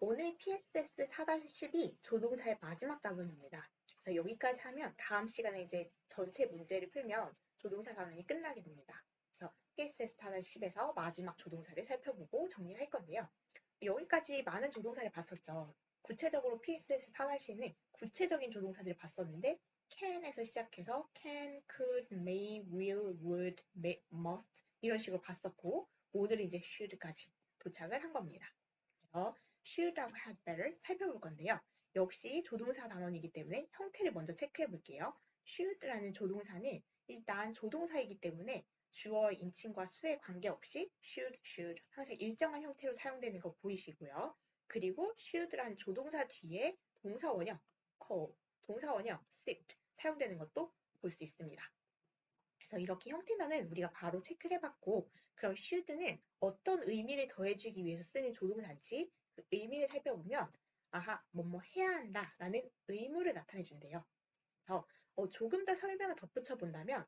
오늘 PSS 4-12 조동사의 마지막 단원입니다. 그래서 여기까지 하면 다음 시간에 이제 전체 문제를 풀면 조동사 단원이 끝나게 됩니다. 그래서 PSS 4-10에서 마지막 조동사를 살펴보고 정리할 건데요. 여기까지 많은 조동사를 봤었죠. 구체적으로 PSS 4-10는 구체적인 조동사들을 봤었는데 can에서 시작해서 can, could, may, will, would, must 이런 식으로 봤었고 오늘은 이제 should까지 도착을 한 겁니다. 그래서 should하고 had better 살펴볼 건데요. 역시 조동사 단원이기 때문에 형태를 먼저 체크해 볼게요. should라는 조동사는 일단 조동사이기 때문에 주어의 인칭과 수에 관계없이 should 항상 일정한 형태로 사용되는 거 보이시고요. 그리고 should라는 조동사 뒤에 동사원형 call, 동사원형 sit 사용되는 것도 볼 수 있습니다. 그래서 이렇게 형태면은 우리가 바로 체크를 해봤고 그럼 should는 어떤 의미를 더해주기 위해서 쓰는 조동사인지 그 의미를 살펴보면 아하, 뭐뭐 해야 한다라는 의무를 나타내준대요. 그래서 조금 더 설명을 덧붙여 본다면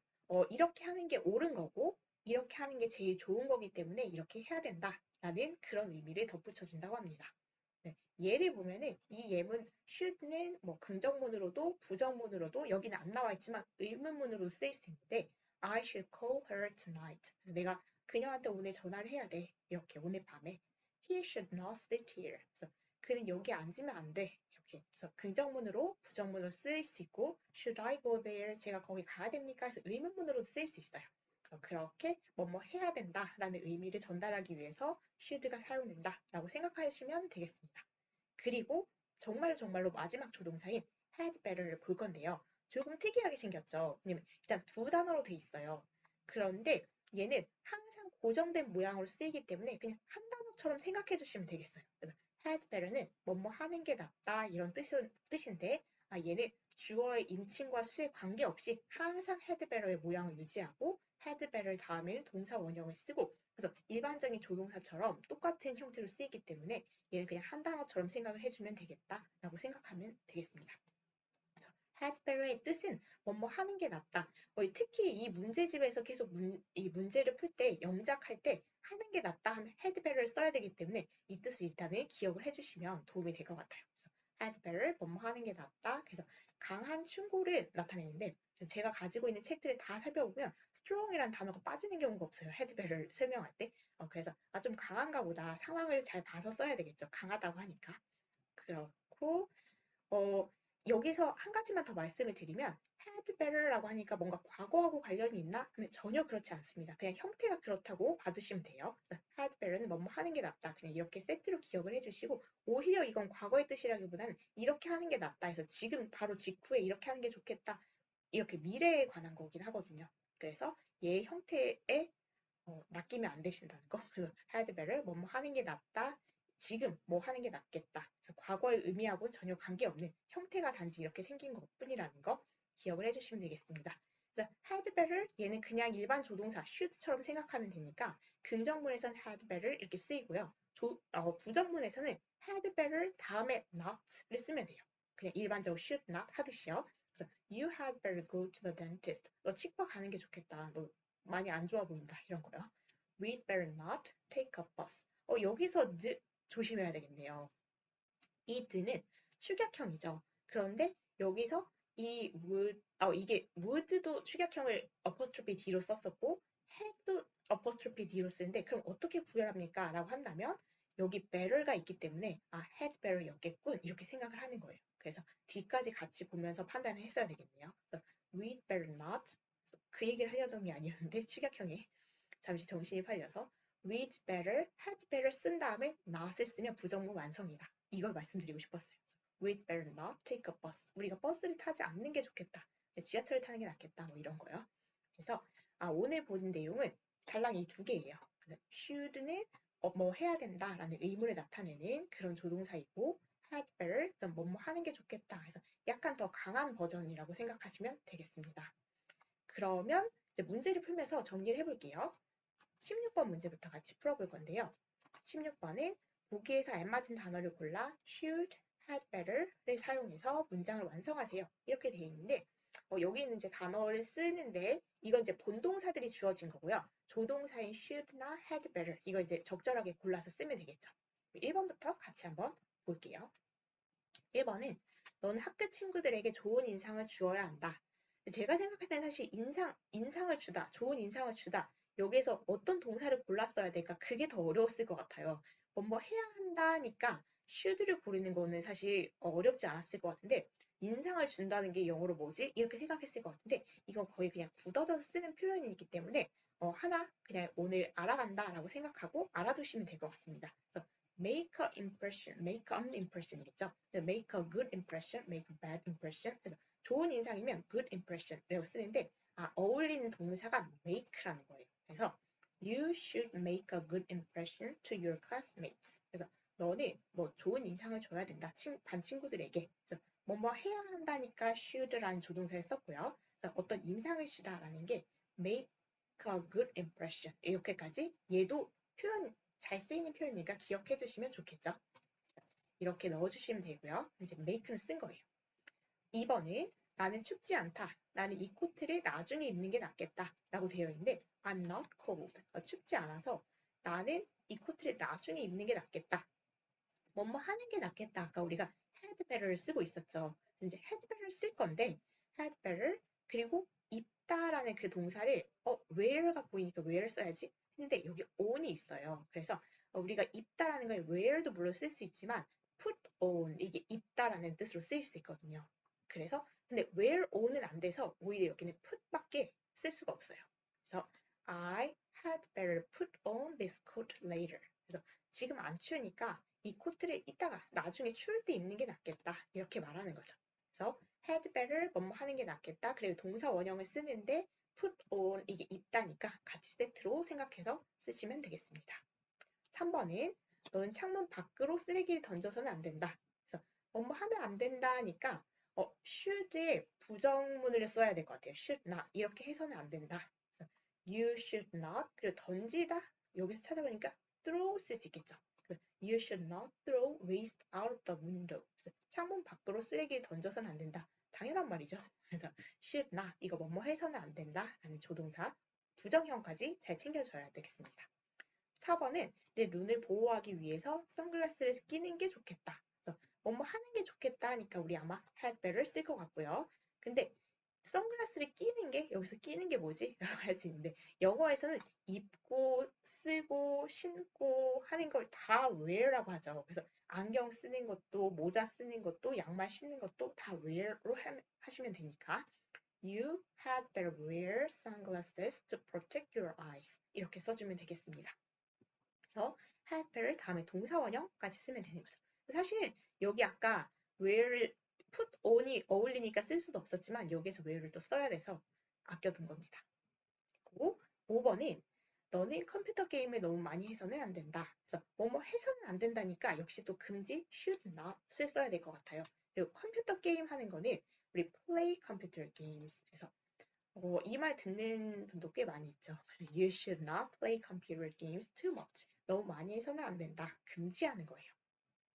이렇게 하는 게 옳은 거고 이렇게 하는 게 제일 좋은 거기 때문에 이렇게 해야 된다라는 그런 의미를 덧붙여 준다고 합니다. 네, 예를 보면은 이 예문 should는 뭐 긍정문으로도 부정문으로도 여기는 안 나와 있지만 의문문으로 쓰일 수 있는데 I should call her tonight. 그래서 내가 그녀한테 오늘 전화를 해야 돼. 이렇게 오늘 밤에 He should not sit here. 그래서 그는 여기 앉으면 안 돼. 이렇게 그래서 긍정문으로 부정문으로 쓰일 수 있고 Should I go there? 제가 거기 가야 됩니까? 해서 의문문으로도 쓰일 수 있어요. 그래서 그렇게 뭐뭐 해야 된다라는 의미를 전달하기 위해서 should가 사용된다라고 생각하시면 되겠습니다. 그리고 정말로 마지막 조동사인 had better를 볼 건데요. 조금 특이하게 생겼죠. 왜냐면 일단 두 단어로 돼 있어요. 그런데 얘는 항상 고정된 모양으로 쓰이기 때문에 그냥 한 단어처럼 생각해 주시면 되겠어요. 그래서 had better는 뭐뭐 하는 게 낫다 이런 뜻인데 얘는 주어의 인칭과 수에 관계없이 항상 had better의 모양을 유지하고 had better 다음에는 동사 원형을 쓰고 그래서 일반적인 조동사처럼 똑같은 형태로 쓰이기 때문에 얘는 그냥 한 단어처럼 생각을 해주면 되겠다라고 생각하면 되겠습니다. had better의 뜻은 뭐뭐 하는 게 낫다. 특히 이 문제집에서 계속 이 문제를 풀 때 영작할 때 하는 게 낫다 하면 had better를 써야 되기 때문에 이 뜻을 일단은 기억을 해주시면 도움이 될 것 같아요. 그래서 had better 뭐뭐 하는 게 낫다. 그래서 강한 충고를 나타내는데 제가 가지고 있는 책들을 다 살펴보면 strong이라는 단어가 빠지는 경우가 없어요. had better를 설명할 때. 그래서 좀 강한가 보다. 상황을 잘 봐서 써야 되겠죠. 강하다고 하니까. 그렇고 여기서 한 가지만 더 말씀을 드리면 had better라고 하니까 뭔가 과거하고 관련이 있나? 하면 전혀 그렇지 않습니다. 그냥 형태가 그렇다고 봐주시면 돼요. 그래서 had better는 뭐뭐 하는 게 낫다. 그냥 이렇게 세트로 기억을 해주시고 오히려 이건 과거의 뜻이라기보다는 이렇게 하는 게 낫다 해서 지금 바로 직후에 이렇게 하는 게 좋겠다. 이렇게 미래에 관한 거긴 하거든요. 그래서 얘 형태에 낚이면 안 되신다는 거. 그래서 had better 뭐뭐 하는 게 낫다. 지금 뭐 하는 게 낫겠다. 그래서 과거의 의미하고는 전혀 관계없는 형태가 단지 이렇게 생긴 것뿐이라는 거 기억을 해주시면 되겠습니다. 그래서 had better 얘는 그냥 일반 조동사 should처럼 생각하면 되니까 긍정문에서는 had better 이렇게 쓰이고요. 부정문에서는 had better 다음에 not를 쓰면 돼요. 그냥 일반적으로 should not 하듯이요. 그래서 you had better go to the dentist. 너 치과 가는 게 좋겠다. 너 많이 안 좋아 보인다. 이런 거요. We'd better not take a bus. 여기서 조심해야 되겠네요. 이 드는 축약형이죠. 그런데 여기서 이 would, 이게 would도 축약형을 apostrophe D로 썼었고 had도 apostrophe D로 쓰는데 그럼 어떻게 구별합니까? 라고 한다면 여기 better가 있기 때문에 had better였겠군 이렇게 생각을 하는 거예요. 그래서 뒤까지 같이 보면서 판단을 했어야 되겠네요. 그래서 we'd better not 그 얘기를 하려던 게 아니었는데 축약형에 잠시 정신이 팔려서 we'd better, had better 쓴 다음에 not을 쓰면 부정문 완성이다. 이걸 말씀드리고 싶었어요. We'd better not take a bus. 우리가 버스를 타지 않는 게 좋겠다. 지하철을 타는 게 낫겠다. 뭐 이런 거요. 그래서 오늘 본 내용은 달랑 이 두 개예요. should는 뭐 해야 된다라는 의무를 나타내는 그런 조동사이고 had better, 뭐뭐 하는 게 좋겠다. 그래서 약간 더 강한 버전이라고 생각하시면 되겠습니다. 그러면 이제 문제를 풀면서 정리를 해볼게요. 16번 문제부터 같이 풀어볼 건데요. 16번은 보기에서 알맞은 단어를 골라 should, had better를 사용해서 문장을 완성하세요. 이렇게 되어 있는데 여기는 이제 단어를 쓰는데 이건 이제 본동사들이 주어진 거고요. 조동사인 should나 had better 이거 이제 적절하게 골라서 쓰면 되겠죠. 1번부터 같이 한번 볼게요. 1번은 너는 학교 친구들에게 좋은 인상을 주어야 한다. 제가 생각할 때는 사실 인상을 주다, 좋은 인상을 주다. 여기에서 어떤 동사를 골랐어야 될까? 그게 더 어려웠을 것 같아요. 뭐 해야 한다니까 should를 고르는 거는 사실 어렵지 않았을 것 같은데 인상을 준다는 게 영어로 뭐지? 이렇게 생각했을 것 같은데 이건 거의 그냥 굳어져서 쓰는 표현이기 때문에 하나 그냥 오늘 알아간다라고 생각하고 알아두시면 될 것 같습니다. 그래서 make a impression, make an impression이겠죠. make a good impression, make a bad impression. 그래서 좋은 인상이면 good impression이라고 쓰는데 어울리는 동사가 make라는 거예요. 그래서 you should make a good impression to your classmates. 그래서 너는 뭐 좋은 인상을 줘야 된다. 반 친구들에게. 그래서 뭐 해야 한다니까 should라는 조동사를 썼고요. 그래서 어떤 인상을 주다라는 게 make a good impression. 이렇게까지 얘도 표현 잘 쓰이는 표현이니까 기억해 두시면 좋겠죠. 이렇게 넣어주시면 되고요. 이제 make는 쓴 거예요. 2번은 나는 춥지 않다. 나는 이 코트를 나중에 입는 게 낫겠다. 라고 되어 있는데 I'm not cold. 춥지 않아서 나는 이 코트를 나중에 입는 게 낫겠다. 뭐뭐 하는 게 낫겠다. 아까 우리가 had better를 쓰고 있었죠. 이제 had better 쓸 건데 had better 그리고 입다라는 그 동사를 wear가 보이니까 wear 써야지 했는데 여기 on이 있어요. 그래서 우리가 입다라는 걸 wear도 물론 쓸 수 있지만 put on 이게 입다라는 뜻으로 쓰일 수 있거든요. 그래서 근데 wear on은 안 돼서 오히려 여기는 put밖에 쓸 수가 없어요. 그래서 I had better put on this coat later. 그래서 지금 안 추우니까 이 코트를 이따가 나중에 추울 때 입는 게 낫겠다. 이렇게 말하는 거죠. 그래서 had better 뭐뭐 하는 게 낫겠다. 그리고 동사 원형을 쓰는데 put on 이게 입다니까 같이 세트로 생각해서 쓰시면 되겠습니다. 3번은 너는 창문 밖으로 쓰레기를 던져서는 안 된다. 그래서 뭐뭐 하면 안 된다니까 should에 부정문을 써야 될 것 같아요. should not 이렇게 해서는 안 된다. 그래서 you should not 그리고 던지다 여기서 찾아보니까 throw 쓸 수 있겠죠. You should not throw waste out of the window. 그래서 창문 밖으로 쓰레기를 던져서는 안 된다. 당연한 말이죠. 그래서 should not 이거 뭐뭐 해서는 안 된다 라는 조동사 부정형까지 잘 챙겨줘야 되겠습니다. 4번은 내 눈을 보호하기 위해서 선글라스를 끼는 게 좋겠다. 그래서 뭐뭐 하는 게 좋겠다 하니까 우리 아마 had better 쓸 것 같고요. 근데 선글라스를 끼는 게 여기서 끼는 게 뭐지? 라고 할 수 있는데 영어에서는 입고 쓰고 신고 하는 걸 다 wear라고 하죠. 그래서 안경 쓰는 것도 모자 쓰는 것도 양말 신는 것도 다 wear로 하시면 되니까 You had better wear sunglasses to protect your eyes. 이렇게 써주면 되겠습니다. 그래서 had better 다음에 동사 원형까지 쓰면 되는 거죠. 사실 여기 아까 wear를 put on이 어울리니까 쓸 수도 없었지만 여기서 wear를 또 써야 돼서 아껴둔 겁니다. 그리고 5번은 너는 컴퓨터 게임을 너무 많이 해서는 안 된다. 그래서 뭐뭐 해서는 안 된다니까 역시 또 금지 should not을 써야 될 것 같아요. 그리고 컴퓨터 게임 하는 거는 우리 play computer games 에서 이 말 듣는 분도 꽤 많이 있죠. You should not play computer games too much. 너무 많이 해서는 안 된다. 금지하는 거예요.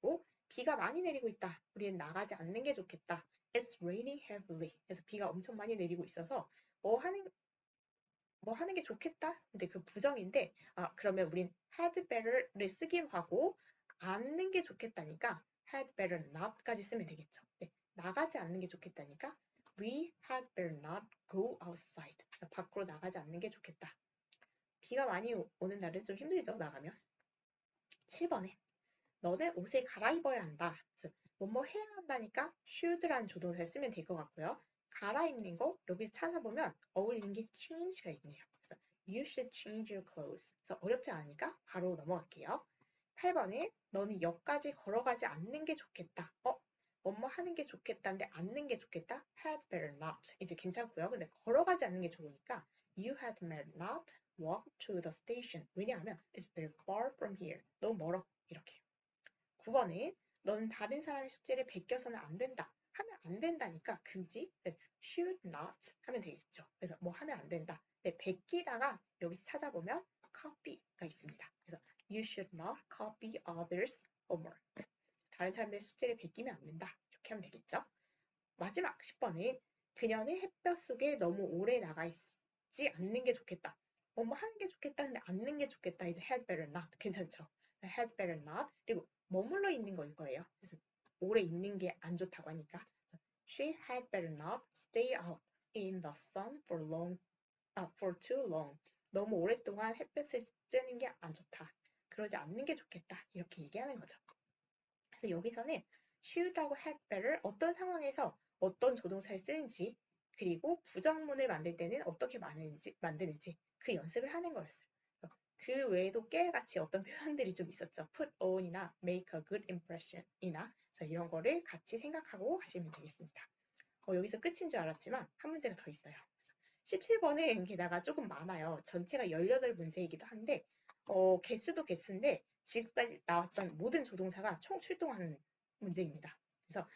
또 비가 많이 내리고 있다. 우리는 나가지 않는 게 좋겠다. It's raining heavily. 그래서 비가 엄청 많이 내리고 있어서 뭐 하는 게 좋겠다. 근데 그 부정인데 그러면 우린 had better를 쓰기로 하고 않는 게 좋겠다니까 had better not까지 쓰면 되겠죠. 네, 나가지 않는 게 좋겠다니까 we had better not go outside. 그래서 밖으로 나가지 않는 게 좋겠다. 비가 많이 오는 날은 좀 힘들죠, 나가면. 7번에 너는 옷을 갈아입어야 한다. 그래서 뭐뭐 해야 한다니까 should라는 조동사를 쓰면 될 것 같고요. 갈아입는 거 여기서 찾아보면 어울리는 게 change가 있네요. 그래서 you should change your clothes. 그래서 어렵지 않으니까 바로 넘어갈게요. 8번에 너는 역까지 걸어가지 않는 게 좋겠다. 뭐뭐 하는 게 좋겠다인데 않는 게 좋겠다. had better not. 이제 괜찮고요. 근데 걸어가지 않는 게 좋으니까 you had better not walk to the station. 왜냐하면 it's very far from here. 너무 멀어. 이렇게. 9번에 너는 다른 사람의 숙제를 베껴서는 안 된다. 하면 안 된다니까 금지. 네, should not 하면 되겠죠. 그래서 뭐 하면 안 된다. 네, 베끼다가 여기서 찾아보면 copy가 있습니다. 그래서 you should not copy others' homework. 다른 사람들의 숙제를 베끼면 안 된다. 이렇게 하면 되겠죠. 마지막 10번에 그녀는 햇볕 속에 너무 오래 나가 있지 않는 게 좋겠다. 뭐 하는 게 좋겠다. 근데 않는 게 좋겠다. 이제 had better not. 괜찮죠? had better not. 그리고 머물러 있는 거일 거예요. 그래서 오래 있는 게 안 좋다고 하니까. She had better not stay out in the sun for too long. 너무 오랫동안 햇볕을 쬐는 게 안 좋다. 그러지 않는 게 좋겠다. 이렇게 얘기하는 거죠. 그래서 여기서는 should하고 had better 어떤 상황에서 어떤 조동사를 쓰는지 그리고 부정문을 만들 때는 어떻게 만드는지 그 연습을 하는 거였어요. 그 외에도 깨같이 어떤 표현들이 좀 있었죠. put on이나 make a good impression이나 그래서 이런 거를 같이 생각하고 가시면 되겠습니다. 여기서 끝인 줄 알았지만 한 문제가 더 있어요. 17번은 게다가 조금 많아요. 전체가 18문제이기도 한데 개수도 개수인데 지금까지 나왔던 모든 조동사가 총 출동하는 문제입니다. 그래서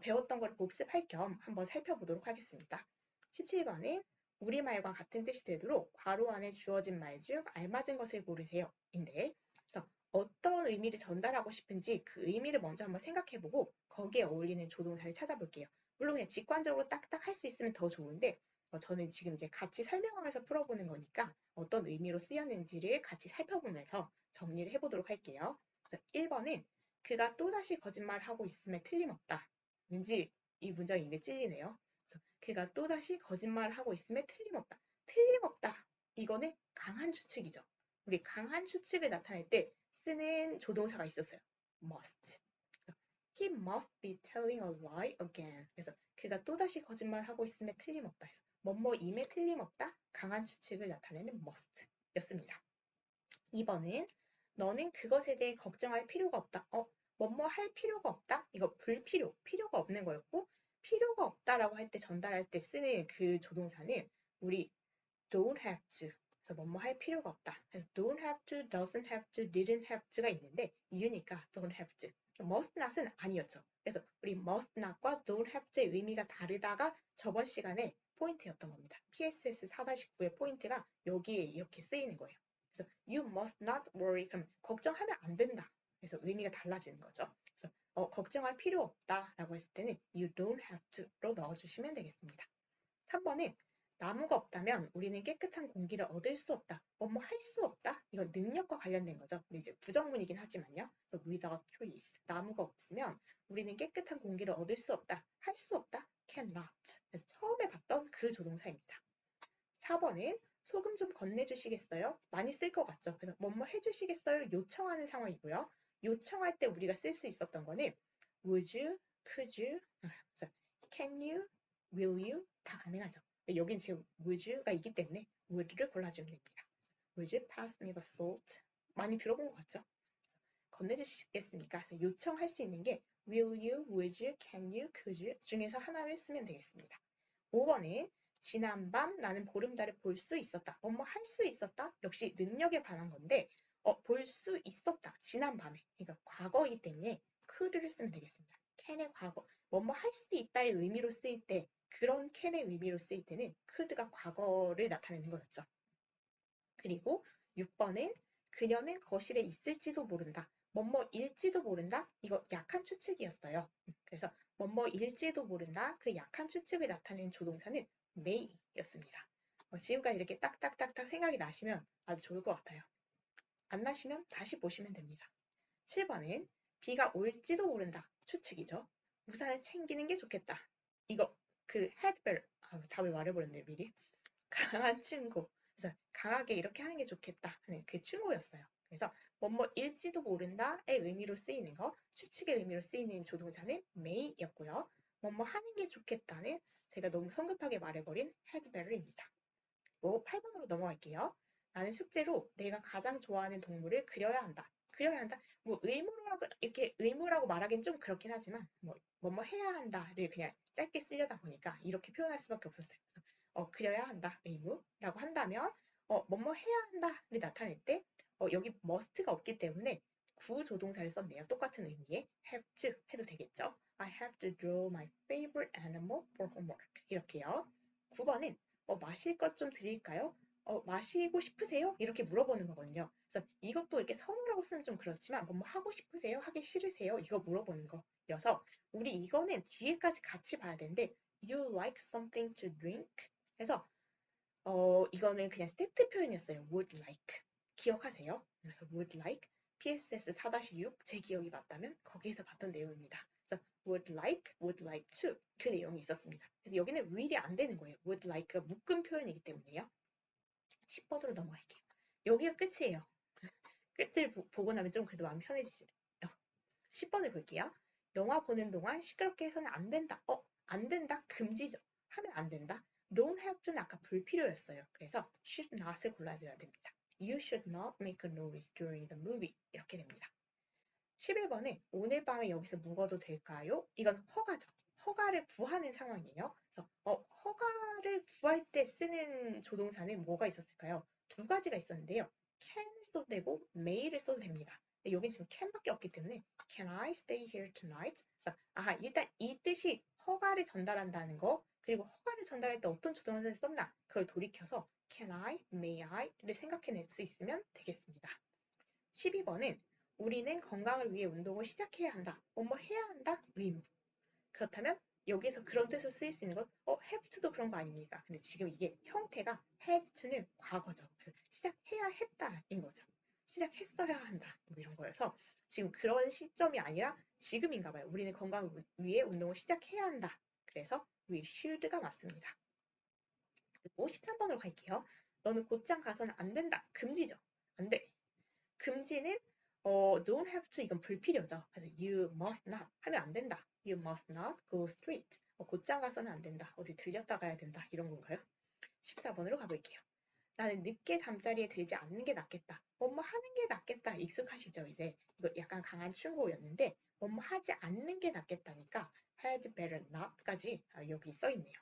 배웠던 걸 복습할 겸 한번 살펴보도록 하겠습니다. 17번은 우리말과 같은 뜻이 되도록 괄호 안에 주어진 말 중 알맞은 것을 고르세요. 인데 그래서 어떤 의미를 전달하고 싶은지 그 의미를 먼저 한번 생각해보고 거기에 어울리는 조동사를 찾아볼게요. 물론 그냥 직관적으로 딱딱 할 수 있으면 더 좋은데 저는 지금 이제 같이 설명하면서 풀어보는 거니까 어떤 의미로 쓰였는지를 같이 살펴보면서 정리를 해보도록 할게요. 1번은 그가 또다시 거짓말하고 있음에 틀림없다. 왠지 이 문장이 입에 찔리네요. 그가 또다시 거짓말하고 있음에 틀림없다. 틀림없다. 이거는 강한 추측이죠. 우리 강한 추측을 나타낼 때 쓰는 조동사가 있었어요. must. He must be telling a lie again. 그래서 그가 또다시 거짓말하고 있음에 틀림없다. 해서 뭐뭐임에 틀림없다. 강한 추측을 나타내는 must 였습니다. 2번은 너는 그것에 대해 걱정할 필요가 없다. 뭐뭐 할 필요가 없다. 이거 필요가 없는 거였고 필요가 없다라고 할 때 전달할 때 쓰는 그 조동사는 우리 don't have to. 그래서 뭐뭐 할 필요가 없다. 그래서 don't have to, doesn't have to, didn't have to가 있는데 이유니까 don't have to. must not은 아니었죠. 그래서 우리 must not과 don't have to의 의미가 다르다가 저번 시간에 포인트였던 겁니다. PSS 4-9의 포인트가 여기에 이렇게 쓰이는 거예요. 그래서 you must not worry. 그럼 걱정하면 안 된다. 그래서 의미가 달라지는 거죠. 그래서 걱정할 필요 없다라고 했을 때는 you don't have to로 넣어주시면 되겠습니다. 3번은 나무가 없다면 우리는 깨끗한 공기를 얻을 수 없다. 뭐뭐 할 수 없다? 이거 능력과 관련된 거죠. 근데 이제 부정문이긴 하지만요. 그래서 without trees. 나무가 없으면 우리는 깨끗한 공기를 얻을 수 없다. 할 수 없다? cannot. 그래서 처음에 봤던 그 조동사입니다. 4번은 소금 좀 건네주시겠어요? 많이 쓸 것 같죠. 그래서 뭐뭐 해주시겠어요? 요청하는 상황이고요. 요청할 때 우리가 쓸 수 있었던 거는 would you, could you, can you, will you 다 가능하죠. 여긴 지금 would you가 있기 때문에 would를 골라주면 됩니다. Would you pass me the salt? 많이 들어본 것 같죠? 건네주시겠습니까? 그래서 요청할 수 있는 게 will you, would you, can you, could you 중에서 하나를 쓰면 되겠습니다. 5번은 지난밤 나는 보름달을 볼 수 있었다. 뭐뭐 할 수 있었다? 역시 능력에 관한 건데 볼 수 있었다. 지난밤에. 그러니까 과거이기 때문에 could를 쓰면 되겠습니다. can의 과거. 뭐뭐 할 수 있다의 의미로 쓰일 때 그런 can의 의미로 쓰일 때는 could가 과거를 나타내는 거였죠. 그리고 6번은 그녀는 거실에 있을지도 모른다. 뭐뭐일지도 모른다. 이거 약한 추측이었어요. 그래서 뭐뭐일지도 모른다. 그 약한 추측을 나타내는 조동사는 may였습니다. 지금까지 이렇게 딱딱딱딱 생각이 나시면 아주 좋을 것 같아요. 안 나시면 다시 보시면 됩니다. 7번은 비가 올지도 모른다. 추측이죠. 우산을 챙기는 게 좋겠다. 이거 그 had better. 답을 말해버렸네 미리. 강한 충고. 그래서 강하게 이렇게 하는 게 좋겠다 하는 그 충고였어요. 그래서 뭐뭐일지도 모른다의 의미로 쓰이는 거, 추측의 의미로 쓰이는 조동사는 may였고요. 뭐뭐 하는 게 좋겠다는 제가 너무 성급하게 말해버린 had better입니다. 8번으로 넘어갈게요. 나는 숙제로 내가 가장 좋아하는 동물을 그려야 한다. 그려야 한다. 뭐 의무라고 이렇게 의무라고 말하기는 좀 그렇긴 하지만 뭐뭐 해야 한다를 그냥 짧게 쓰려다 보니까 이렇게 표현할 수밖에 없었어요. 그래서 그려야 한다. 의무라고 한다면 뭐뭐 해야 한다를 나타낼 때 여기 must가 없기 때문에 구조동사를 썼네요. 똑같은 의미의 have to 해도 되겠죠. I have to draw my favorite animal for homework. 이렇게요. 9번은 마실 것 좀 드릴까요? 마시고 싶으세요? 이렇게 물어보는 거거든요. 그래서 이것도 이렇게 선우라고 쓰면 좀 그렇지만 뭐 하고 싶으세요? 하기 싫으세요? 이거 물어보는 거여서 우리 이거는 뒤에까지 같이 봐야 되는데 You like something to drink? 해서 이거는 그냥 세트 표현이었어요. Would like. 기억하세요? 그래서 would like PSS 4-6 제 기억이 맞다면 거기에서 봤던 내용입니다. 그래서 would like to 그 내용이 있었습니다. 그래서 여기는 will이 안 되는 거예요. would like가 묶음 표현이기 때문에요. 10번으로 넘어갈게요. 여기가 끝이에요. 끝을 보고 나면 좀 그래도 마음 편해지죠. 10번을 볼게요. 영화 보는 동안 시끄럽게 해서는 안 된다. 안 된다? 금지죠. 하면 안 된다. don't have to는 아까 불필요였어요. 그래서 should not을 골라줘야 됩니다. You should not make a noise during the movie. 이렇게 됩니다. 11번에 오늘 밤에 여기서 묵어도 될까요? 이건 허가죠. 허가를 구하는 상황이에요. 그래서 허가를 구할 때 쓰는 조동사는 뭐가 있었을까요? 두 가지가 있었는데요. can을 써도 되고 may를 써도 됩니다. 근데 여긴 지금 can밖에 없기 때문에 can I stay here tonight? 그래서 일단 이 뜻이 허가를 전달한다는 거 그리고 허가를 전달할 때 어떤 조동사를 썼나 그걸 돌이켜서 can I, may I를 생각해낼 수 있으면 되겠습니다. 12번은 우리는 건강을 위해 운동을 시작해야 한다. 해야 한다? 의무. 그렇다면 여기에서 그런 뜻으로 쓰일 수 있는 건 have to도 그런 거 아닙니까? 근데 지금 이게 형태가 had to는 과거죠. 그래서 시작해야 했다인 거죠. 시작했어야 한다. 이런 거여서 지금 그런 시점이 아니라 지금인가 봐요. 우리는 건강을 위해 운동을 시작해야 한다. 그래서 we should가 맞습니다. 그리고 13번으로 갈게요. 너는 곧장 가서는 안 된다. 금지죠. 안 돼. 금지는 don't have to 이건 불필요죠. 그래서 you must not 하면 안 된다. You must not go straight. 곧장 가서는 안 된다. 어디 들렸다 가야 된다. 이런 건가요? 14번으로 가볼게요. 나는 늦게 잠자리에 들지 않는 게 낫겠다. 하는 게 낫겠다. 익숙하시죠? 이제 이거 약간 강한 충고였는데 하지 않는 게 낫겠다니까 had better not까지 여기 써 있네요.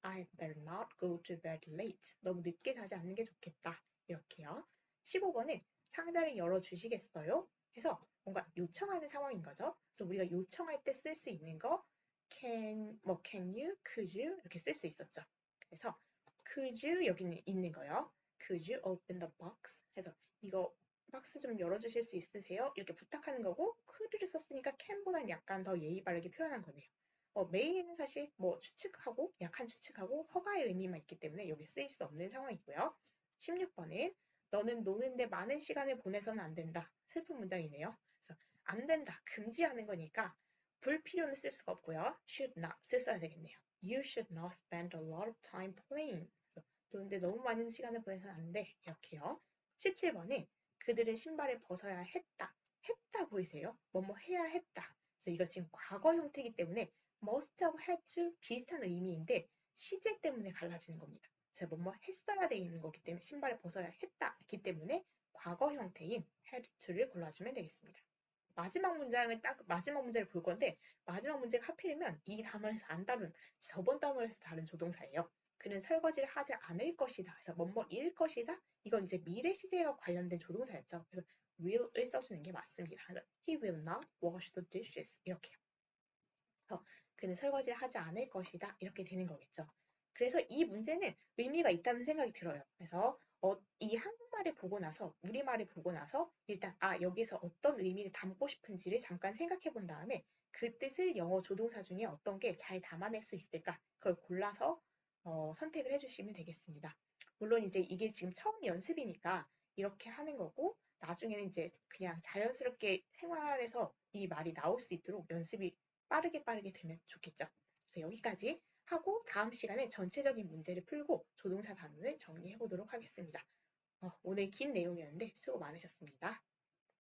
I better not go to bed late. 너무 늦게 자지 않는 게 좋겠다. 이렇게요. 15번은 상자를 열어주시겠어요? 해서 뭔가 요청하는 상황인 거죠. 그래서 우리가 요청할 때 쓸 수 있는 거 can you, could you 이렇게 쓸 수 있었죠. 그래서 could you 여기는 있는 거요. Could you open the box? 해서 이거 박스 좀 열어주실 수 있으세요? 이렇게 부탁하는 거고 could를 썼으니까 can보다는 약간 더 예의 바르게 표현한 거네요. may는 사실 추측하고 약한 추측하고 허가의 의미만 있기 때문에 여기 쓰일 수 없는 상황이고요. 16번은 너는 노는데 많은 시간을 보내서는 안 된다. 슬픈 문장이네요. 그래서 안 된다. 금지하는 거니까 불필요는 쓸 수가 없고요. should not을 써야 되겠네요. You should not spend a lot of time playing. 그래서 노는데 너무 많은 시간을 보내서는 안 돼. 이렇게요. 17번에 그들은 신발을 벗어야 했다. 했다 보이세요? 해야 했다. 그래서 이거 지금 과거 형태이기 때문에 must have had to 비슷한 의미인데 시제 때문에 갈라지는 겁니다. 그래서 했어야 되는 거기 때문에 신발을 벗어야 했다기 때문에 과거 형태인 had to를 골라주면 되겠습니다. 마지막 문제를 볼 건데 마지막 문제가 하필이면 이 단원에서 안 다룬 저번 단원에서 다른 조동사예요. 그는 설거지를 하지 않을 것이다. 그래서 뭐뭐일 것이다. 이건 이제 미래 시제와 관련된 조동사였죠. 그래서 will을 써주는 게 맞습니다. He will not wash the dishes 이렇게요. 그래서 그는 설거지를 하지 않을 것이다. 이렇게 되는 거겠죠. 그래서 이 문제는 의미가 있다는 생각이 들어요. 그래서 이 한국말을 보고 나서 우리말을 보고 나서 일단 여기서 어떤 의미를 담고 싶은지를 잠깐 생각해 본 다음에 그 뜻을 영어 조동사 중에 어떤 게 잘 담아낼 수 있을까 그걸 골라서 선택을 해주시면 되겠습니다. 물론 이제 이게 지금 처음 연습이니까 이렇게 하는 거고 나중에는 이제 그냥 자연스럽게 생활에서 이 말이 나올 수 있도록 연습이 빠르게 되면 좋겠죠. 그래서 여기까지 하고 다음 시간에 전체적인 문제를 풀고 조동사 단원을 정리해 보도록 하겠습니다. 오늘 긴 내용이었는데 수고 많으셨습니다.